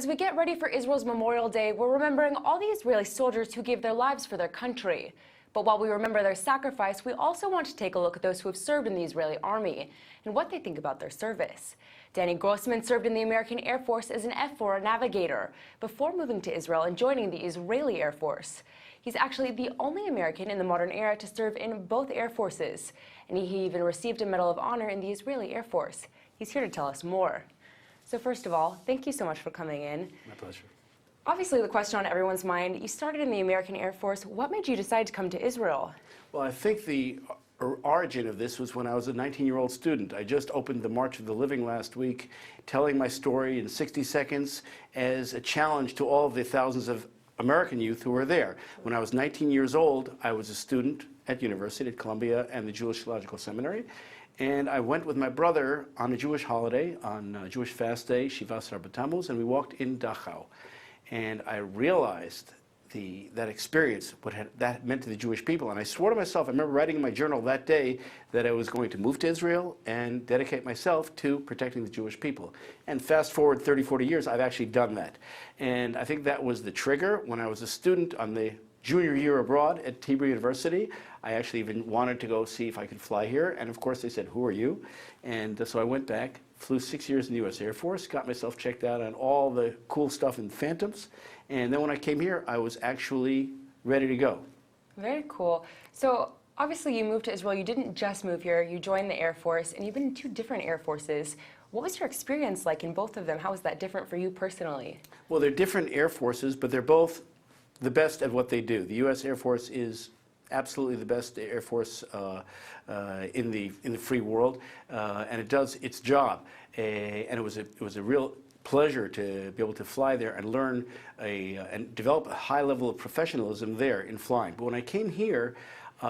As we get ready for Israel's Memorial Day, we're remembering all the Israeli soldiers who gave their lives for their country. But while we remember their sacrifice, we also want to take a look at those who have served in the Israeli army and what they think about their service. Danny Grossman served in the American Air Force as an F-4 navigator before moving to Israel and joining the Israeli Air Force. He's actually the only American in the modern era to serve in both Air Forces, and he even received a Medal of Honor in the Israeli Air Force. He's here to tell us more. So first of all, thank you so much for coming in. My pleasure. Obviously, the question on everyone's mind, you started in the American Air Force. What made you decide to come to Israel? Well, I think the origin of this was when I was a 19-year-old student. I just opened the March of the Living last week, telling my story in 60 seconds as a challenge to all of the thousands of American youth who were there. When I was 19 years old, I was a student at university at Columbia and the Jewish Theological Seminary. And I went with my brother on a Jewish holiday, on a Jewish fast day, Shivas Rabba Tammuz, and we walked in Dachau. And I realized that experience, what that meant to the Jewish people. And I swore to myself, I remember writing in my journal that day that I was going to move to Israel and dedicate myself to protecting the Jewish people. And fast forward 30, 40 years, I've actually done that. And I think that was the trigger. When I was a student on the junior year abroad at Hebrew University, I actually even wanted to go see if I could fly here. And of course they said, who are you? And so I went back, flew 6 years in the US Air Force, got myself checked out on all the cool stuff in Phantoms. And then when I came here, I was actually ready to go. Very cool. So obviously you moved to Israel. You didn't just move here. You joined the Air Force, and you've been in two different Air Forces. What was your experience like in both of them? How was that different for you personally? Well, they're different Air Forces, but they're both the best at what they do. The US Air Force is absolutely the best Air Force in the free world, and it does its job. And it was a real pleasure to be able to fly there and learn and develop a high level of professionalism there in flying. But when I came here,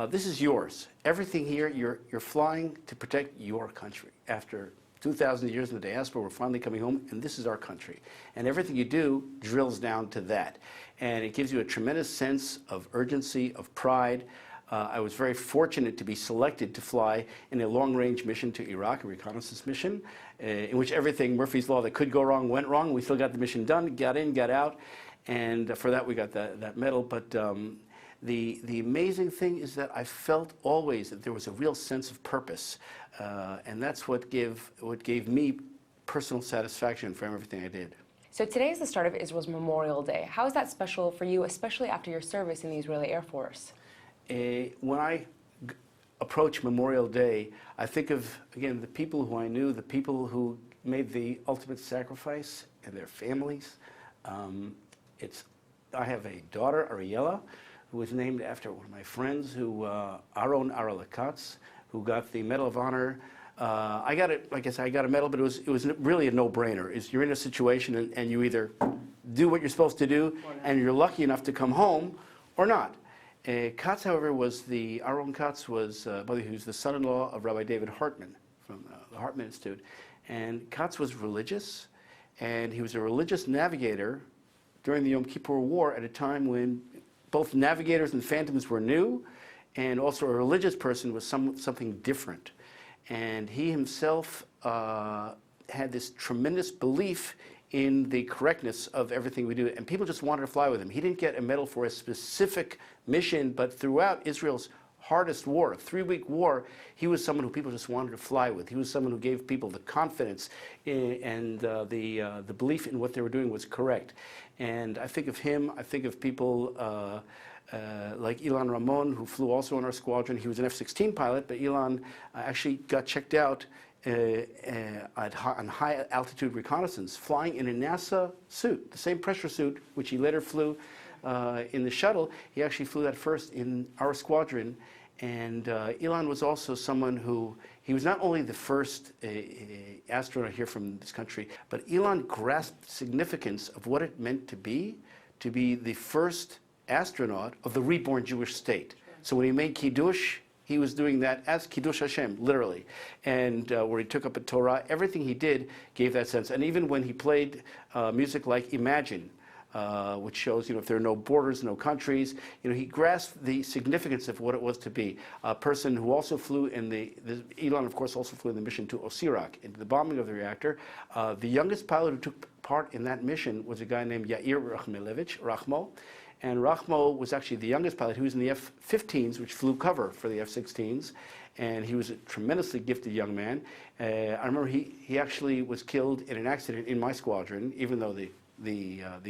this is yours. Everything here, you're flying to protect your country. After 2,000 years in the diaspora, we're finally coming home, and this is our country. And everything you do drills down to that. And it gives you a tremendous sense of urgency, of pride. I was very fortunate to be selected to fly in a long-range mission to Iraq, a reconnaissance mission, in which everything, Murphy's Law, that could go wrong went wrong. We still got the mission done, got in, got out, and for that we got that medal. But the amazing thing is that I felt always that there was a real sense of purpose, and that's what gave me personal satisfaction for everything I did. So today is the start of Israel's Memorial Day. How is that special for you, especially after your service in the Israeli Air Force? When I approach Memorial Day, I think of, again, the people who I knew, the people who made the ultimate sacrifice, and their families. I have a daughter, Ariella, who was named after one of my friends, Aron Aralakatz, who got the Medal of Honor. I got it, like I said, I got a medal, but it was really a no-brainer. You're in a situation and you either do what you're supposed to do and you're lucky enough to come home or not. Katz, however, Aron Katz was, who's the son-in-law of Rabbi David Hartman from the Hartman Institute. And Katz was religious, and he was a religious navigator during the Yom Kippur War at a time when both navigators and phantoms were new, and also a religious person was something different. And he himself had this tremendous belief in the correctness of everything we do, and people just wanted to fly with him. He didn't get a medal for a specific mission, but throughout Israel's hardest war, a 3-week war, he was someone who people just wanted to fly with. He was someone who gave people the confidence and the belief in what they were doing was correct. And I think of him, I think of people like Ilan Ramon, who flew also in our squadron. He was an F-16 pilot, but Ilan actually got checked out on high altitude reconnaissance, flying in a NASA suit, the same pressure suit which he later flew in the shuttle. He actually flew that first in our squadron. And Ilan was also someone who, he was not only the first astronaut here from this country, but Ilan grasped significance of what it meant to be the first astronaut of the reborn Jewish state. So when he made Kiddush, he was doing that as Kiddush Hashem, literally. And where he took up a Torah, everything he did gave that sense. And even when he played music like Imagine, which shows, if there are no borders, no countries. He grasped the significance of what it was to be a person who also flew in Elon, of course, also flew in the mission to Osirak, into the bombing of the reactor. The youngest pilot who took part in that mission was a guy named Yair Rachmo. And Rachmo was actually the youngest pilot. He was in the F-15s, which flew cover for the F-16s. And he was a tremendously gifted young man. I remember he actually was killed in an accident in my squadron, even though the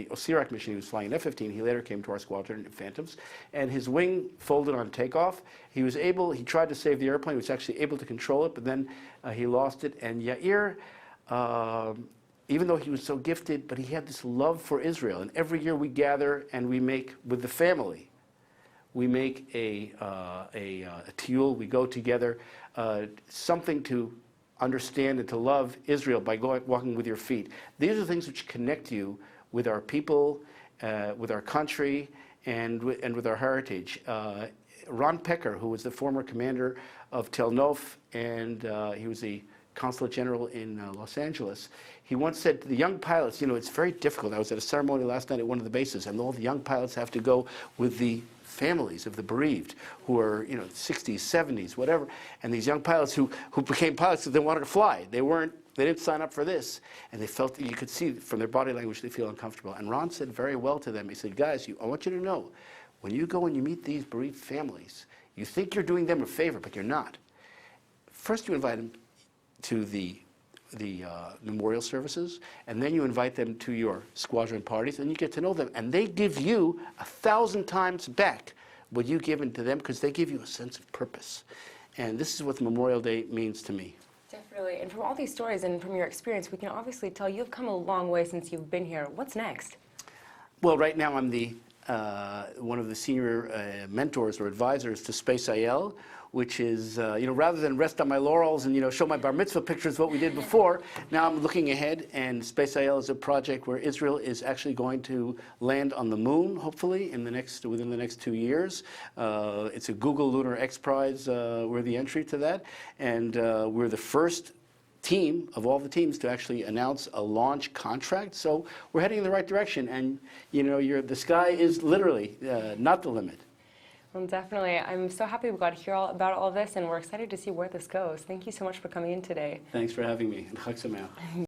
Osirak mission, he was flying an F-15. He later came to our squadron in Phantoms, and his wing folded on takeoff. He tried to save the airplane. He was actually able to control it, but then he lost it. And Yair, even though he was so gifted, but he had this love for Israel. And every year we gather and we make, with the family, we make a tiyul. We go together, something to understand and to love Israel by walking with your feet. These are things which connect you with our people, with our country, and with our heritage. Ron Pecker, who was the former commander of Tel Nof, and he was the consulate general in Los Angeles, he once said to the young pilots, it's very difficult. I was at a ceremony last night at one of the bases, and all the young pilots have to go with the families of the bereaved who are, 60s, 70s, whatever. And these young pilots who became pilots because they wanted to fly. They didn't sign up for this. And they felt, you could see from their body language, they feel uncomfortable. And Ron said very well to them, he said, guys, I want you to know, when you go and you meet these bereaved families, you think you're doing them a favor, but you're not. First you invite them to the memorial services, and then you invite them to your squadron parties, and you get to know them. And they give you 1,000 times back what you've given to them, because they give you a sense of purpose. And this is what Memorial Day means to me. Definitely. And from all these stories and from your experience, we can obviously tell you've come a long way since you've been here. What's next? Well, right now I'm one of the senior mentors or advisors to Space IL, which is, rather than rest on my laurels and, show my bar mitzvah pictures of what we did before, now I'm looking ahead, and Space IL is a project where Israel is actually going to land on the moon, hopefully, within the next 2 years. It's a Google Lunar X Prize. We're the entry to that, and we're the first team of all the teams to actually announce a launch contract. So we're heading in the right direction, and the sky is literally not the limit. Well, definitely. I'm so happy we got to hear about all of this, and we're excited to see where this goes. Thank you so much for coming in today. Thanks for having me. And Chag Sameach.